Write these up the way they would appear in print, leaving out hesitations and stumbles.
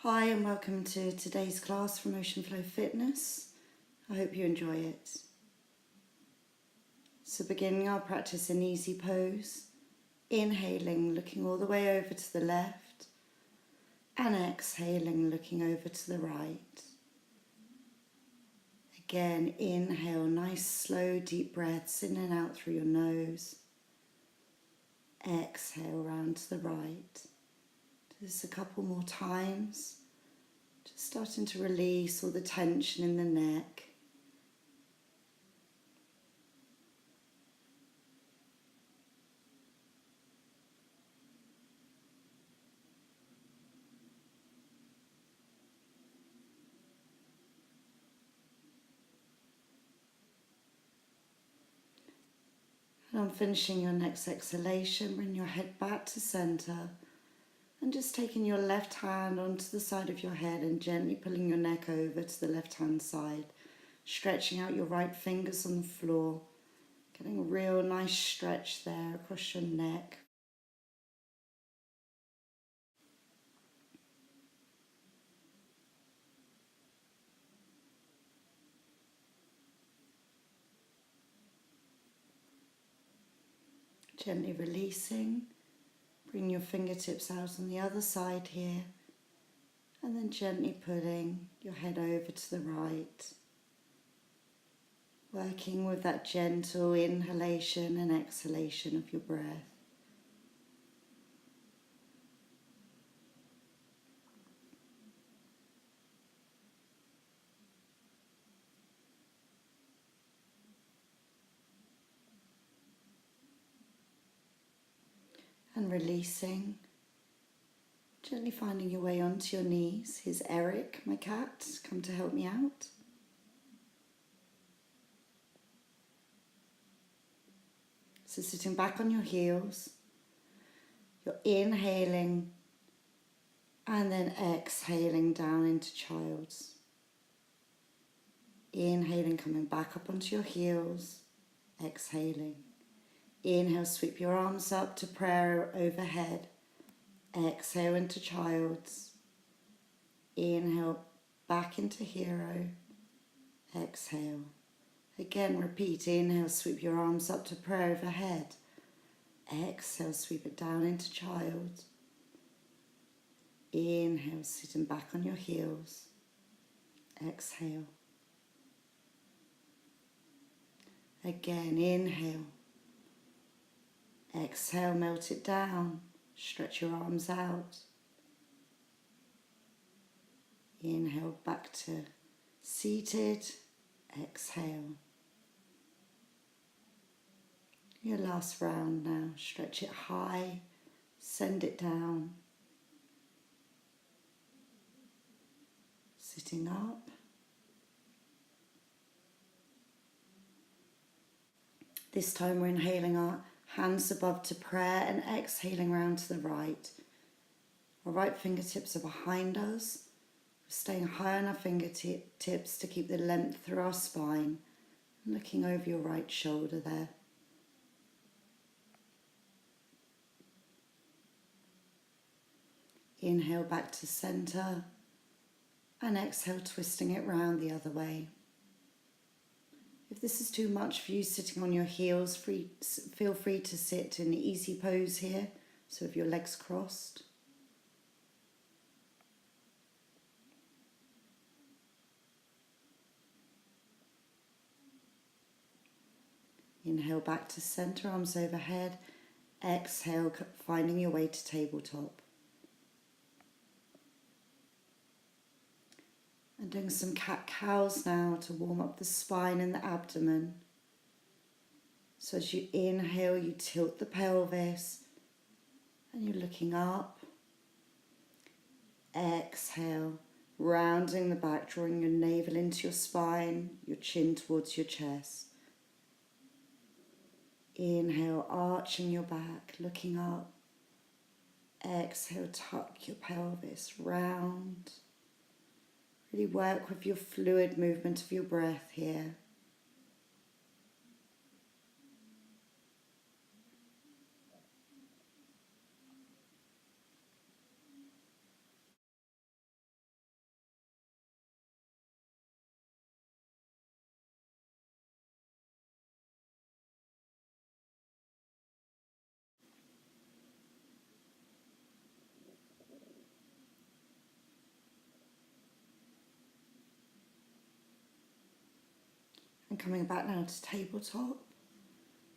Hi and welcome to today's class from Ocean Flow Fitness. I hope you enjoy it. So beginning our practice in easy pose, inhaling, looking all the way over to the left, and exhaling, looking over to the right. Again, inhale, nice slow deep breaths in and out through your nose. Exhale round to the right. Do this a couple more times. Just starting to release all the tension in the neck. And on finishing your next exhalation, bring your head back to center and just taking your left hand onto the side of your head and gently pulling your neck over to the left hand side, stretching out your right fingers on the floor, getting a real nice stretch there across your neck. Gently releasing, bring your fingertips out on the other side here, and then gently pulling your head over to the right, working with that gentle inhalation and exhalation of your breath. And releasing, gently finding your way onto your knees. Here's Eric, my cat, come to help me out. So sitting back on your heels, you're inhaling and then exhaling down into child's. Inhaling, coming back up onto your heels, exhaling. Inhale, sweep your arms up to prayer overhead. Exhale into child's. Inhale, back into hero. Exhale. Again, repeat. Inhale, sweep your arms up to prayer overhead. Exhale, sweep it down into child. Inhale, sitting back on your heels. Exhale. Again, inhale. Exhale, melt it down. Stretch your arms out. Inhale, back to seated. Exhale. Your last round now. Stretch it high. Send it down. Sitting up. This time we're inhaling our hands above to prayer and exhaling round to the right. Our right fingertips are behind us. We're staying high on our fingertips to keep the length through our spine. Looking over your right shoulder there. Inhale back to center and exhale, twisting it round the other way. If this is too much for you sitting on your heels, feel free to sit in easy pose here, so with your legs crossed. Inhale back to center, arms overhead. Exhale, finding your way to tabletop. And doing some cat-cows now to warm up the spine and the abdomen. So as you inhale, you tilt the pelvis and you're looking up. Exhale, rounding the back, drawing your navel into your spine, your chin towards your chest. Inhale, arching your back, looking up. Exhale, tuck your pelvis, round. Really work with your fluid movement of your breath here. coming back now to tabletop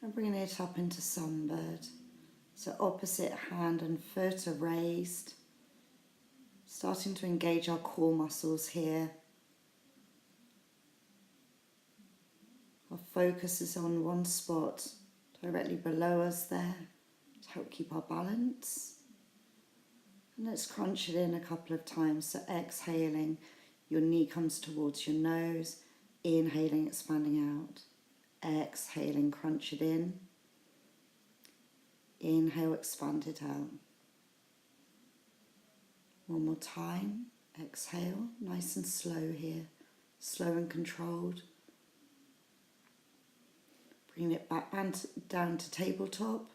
and bringing it up into sunbird. So opposite hand and foot are raised, starting to engage our core muscles here. Our focus is on one spot directly below us there to help keep our balance. And let's crunch it in a couple of times. So exhaling, your knee comes towards your nose. Inhaling, expanding out. Exhaling, crunch it in. Inhale, expand it out. One more time. Exhale, nice and slow here. Slow and controlled. Bring it back down to tabletop.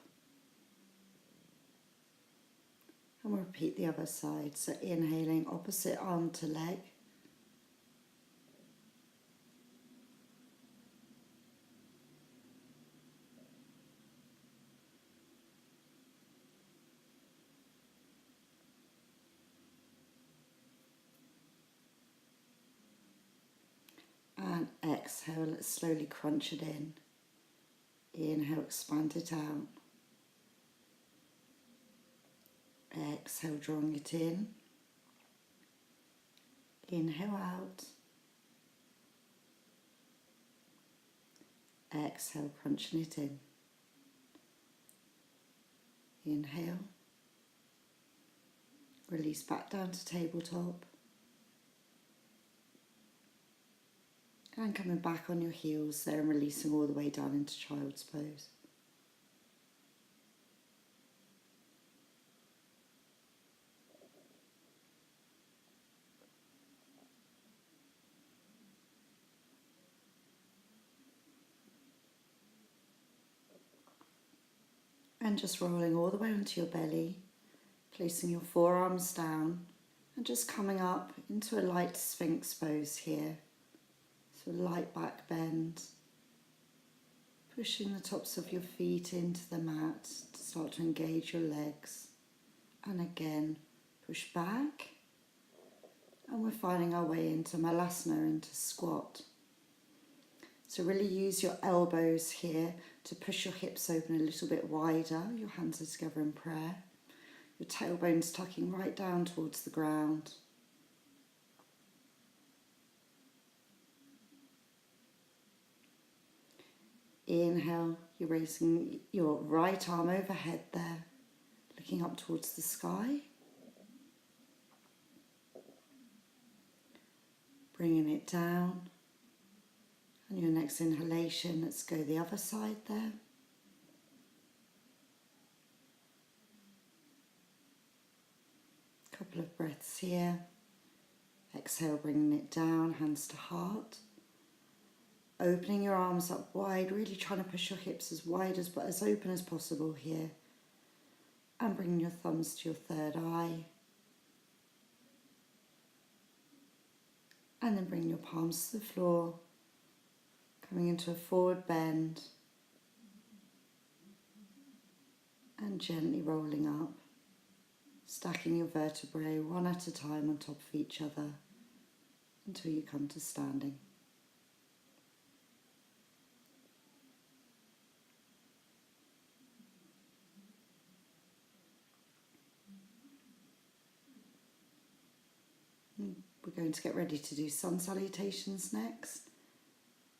And we'll repeat the other side. So inhaling, opposite arm to leg. And exhale, let's slowly crunch it in. Inhale, expand it out. Exhale, drawing it in. Inhale out. Exhale, crunching it in. Inhale. Release back down to tabletop. And coming back on your heels there and releasing all the way down into child's pose. And just rolling all the way onto your belly, placing your forearms down and just coming up into a light Sphinx pose here. So a light back bend, pushing the tops of your feet into the mat to start to engage your legs. And again, push back. And we're finding our way into Malasana, into squat. So really use your elbows here to push your hips open a little bit wider. Your hands are together in prayer. Your tailbone's tucking right down towards the ground. Inhale, you're raising your right arm overhead there, looking up towards the sky. Bringing it down. And your next inhalation, let's go the other side there. Couple of breaths here. Exhale, bringing it down, hands to heart. Opening your arms up wide, really trying to push your hips as wide but as open as possible here. And bringing your thumbs to your third eye. And then bring your palms to the floor. Coming into a forward bend. And gently rolling up. Stacking your vertebrae one at a time on top of each other until you come to standing. We're going to get ready to do sun salutations next.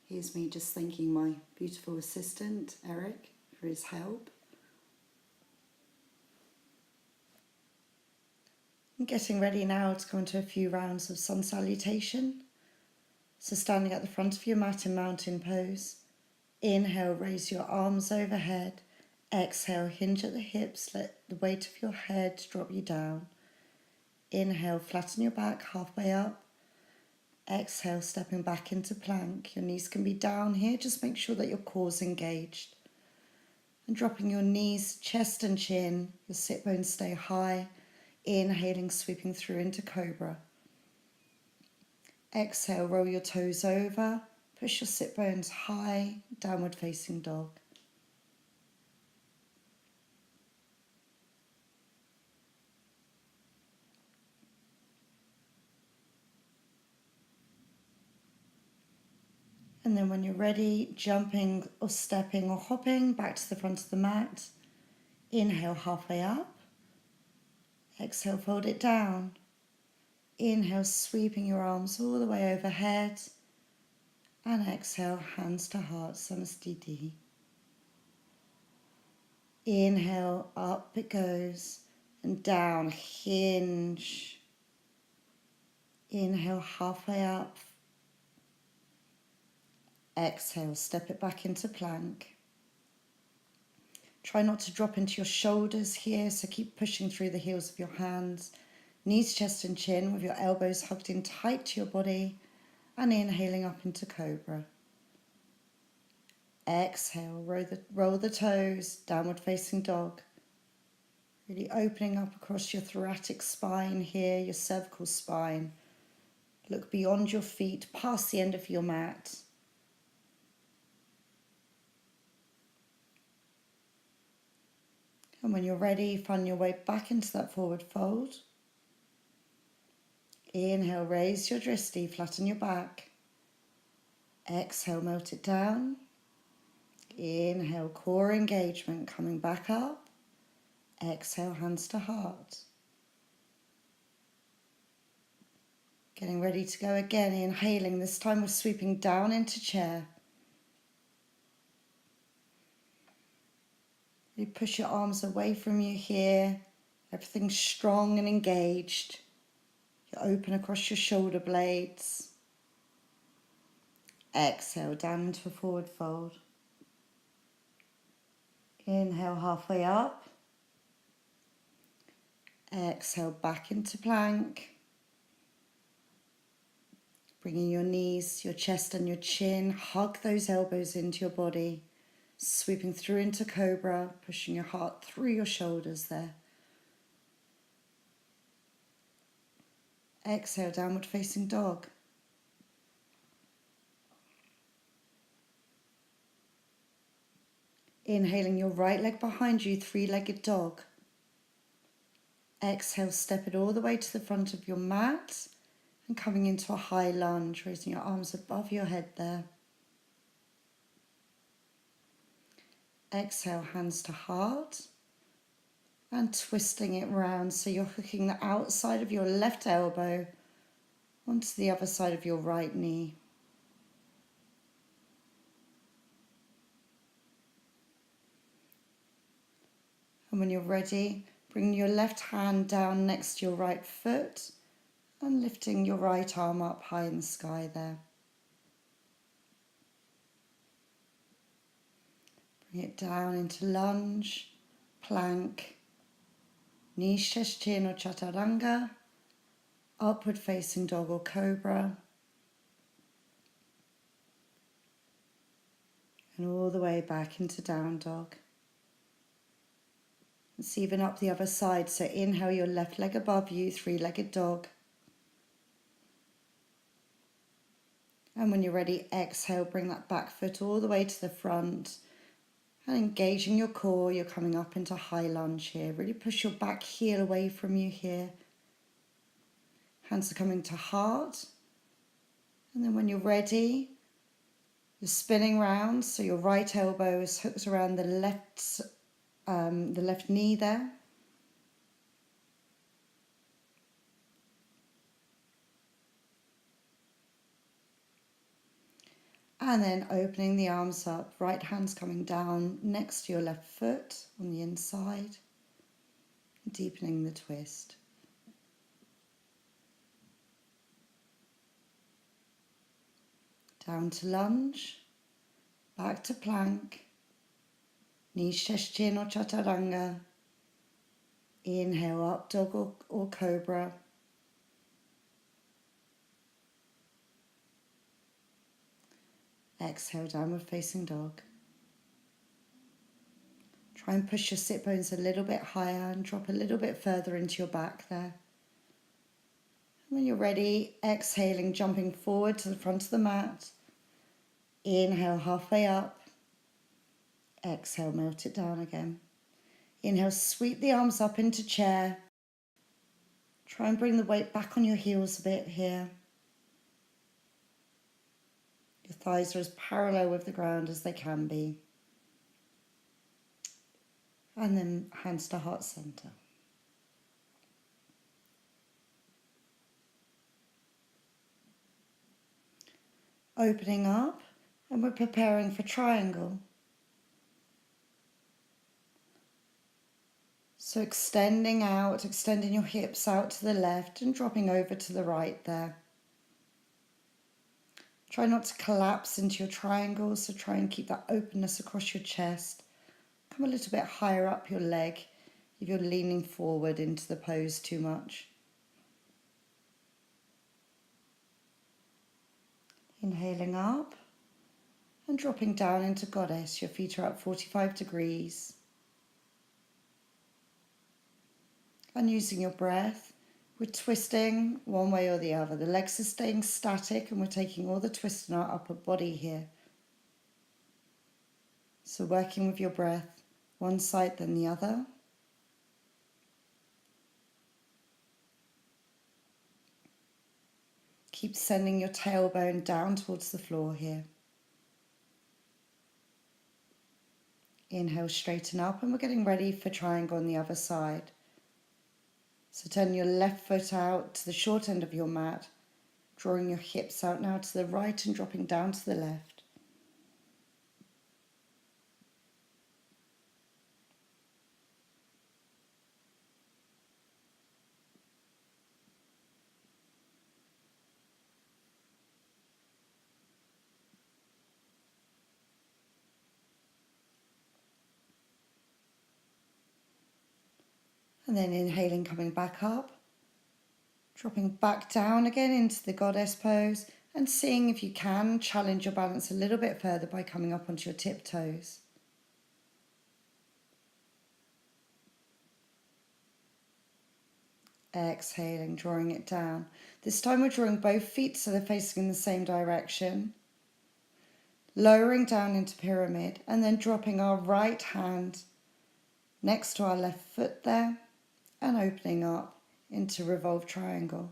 Here's me just thanking my beautiful assistant, Eric, for his help. I'm getting ready now to go into a few rounds of sun salutation. So standing at the front of your mat in mountain pose. Inhale, raise your arms overhead. Exhale, hinge at the hips, let the weight of your head drop you down. Inhale, flatten your back halfway up. Exhale, stepping back into plank. Your knees can be down here, just make sure that your core's engaged. And dropping your knees, chest and chin, your sit bones stay high. Inhaling, sweeping through into cobra. Exhale, roll your toes over, push your sit bones high, downward facing dog. And then when you're ready, jumping or stepping or hopping back to the front of the mat. Inhale halfway up. Exhale, fold it down. Inhale, sweeping your arms all the way overhead. And exhale, hands to heart, Namaste. Inhale, up it goes. And down, hinge. Inhale, halfway up. Exhale, step it back into plank. Try not to drop into your shoulders here, so keep pushing through the heels of your hands. Knees, chest and chin with your elbows hugged in tight to your body. And inhaling up into cobra. Exhale, roll the toes, downward facing dog. Really opening up across your thoracic spine here, your cervical spine. Look beyond your feet, past the end of your mat. And when you're ready, find your way back into that forward fold. Inhale, raise your drishti, flatten your back. Exhale, melt it down. Inhale, core engagement, coming back up. Exhale, hands to heart. Getting ready to go again, inhaling. This time we're sweeping down into chair. You push your arms away from you here. Everything's strong and engaged. You open across your shoulder blades. Exhale, down into a forward fold. Inhale, halfway up. Exhale, back into plank. Bringing your knees, your chest and your chin. Hug those elbows into your body. Sweeping through into cobra, pushing your heart through your shoulders there. Exhale, downward facing dog. Inhaling your right leg behind you, three-legged dog. Exhale, step it all the way to the front of your mat and coming into a high lunge, raising your arms above your head there. Exhale, hands to heart and twisting it round so you're hooking the outside of your left elbow onto the other side of your right knee. And when you're ready, bring your left hand down next to your right foot and lifting your right arm up high in the sky there. Bring it down into lunge, plank, knees, chest, chin or chaturanga, upward facing dog or cobra, and all the way back into down dog. Let's even up the other side, so inhale your left leg above you, three-legged dog. And when you're ready, exhale, bring that back foot all the way to the front. And engaging your core, you're coming up into high lunge here. Really push your back heel away from you here. Hands are coming to heart. And then when you're ready, you're spinning round. So your right elbow is hooked around the left knee there. And then opening the arms up, right hand's coming down next to your left foot on the inside, deepening the twist. Down to lunge, back to plank, knees, chest, chin or chaturanga. Inhale, up dog or cobra. Exhale, downward facing dog. Try and push your sit bones a little bit higher and drop a little bit further into your back there. And when you're ready, exhaling, jumping forward to the front of the mat. Inhale, halfway up. Exhale, melt it down again. Inhale, sweep the arms up into chair. Try and bring the weight back on your heels a bit here. Your Thighs are as parallel with the ground as they can be. And then hands to heart center. Opening up, and we're preparing for triangle. So extending out, extending your hips out to the left and dropping over to the right there. Try not to collapse into your triangle, so try and keep that openness across your chest. Come a little bit higher up your leg if you're leaning forward into the pose too much. Inhaling up and dropping down into goddess. Your feet are at 45 degrees. And using your breath, we're twisting one way or the other. The legs are staying static and we're taking all the twist in our upper body here. So working with your breath, one side then the other. Keep sending your tailbone down towards the floor here. Inhale, straighten up, and we're getting ready for triangle on the other side. So turn your left foot out to the short end of your mat, drawing your hips out now to the right and dropping down to the left. And then inhaling, coming back up, dropping back down again into the goddess pose, and seeing if you can challenge your balance a little bit further by coming up onto your tiptoes. Exhaling, drawing it down. This time we're drawing both feet so they're facing in the same direction. Lowering down into pyramid and then dropping our right hand next to our left foot there and opening up into revolved triangle.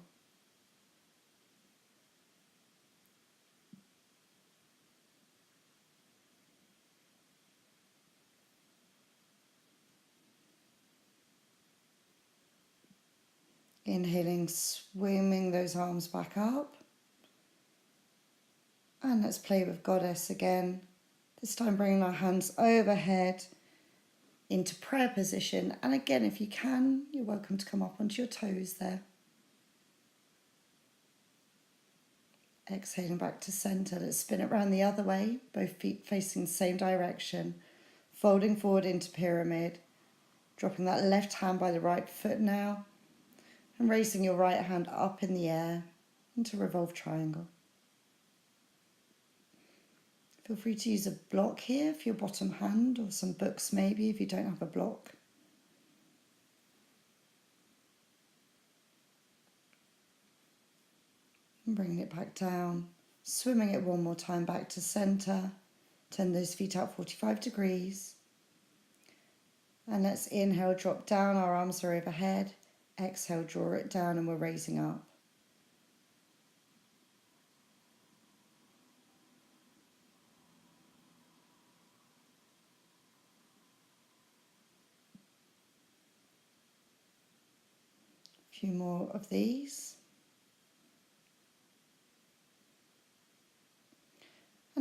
Inhaling, swimming those arms back up. And let's play with goddess again. This time bringing our hands overhead into prayer position. And again, if you can, you're welcome to come up onto your toes there. Exhaling back to center. Let's spin it around the other way. Both feet facing the same direction. Folding forward into pyramid. Dropping that left hand by the right foot now. And raising your right hand up in the air into revolved triangle. Feel free to use a block here for your bottom hand, or some books maybe if you don't have a block. And bringing it back down, swimming it one more time back to center. Turn those feet out 45 degrees. And let's inhale, drop down, our arms are overhead. Exhale, draw it down, and we're raising up. A few more of these.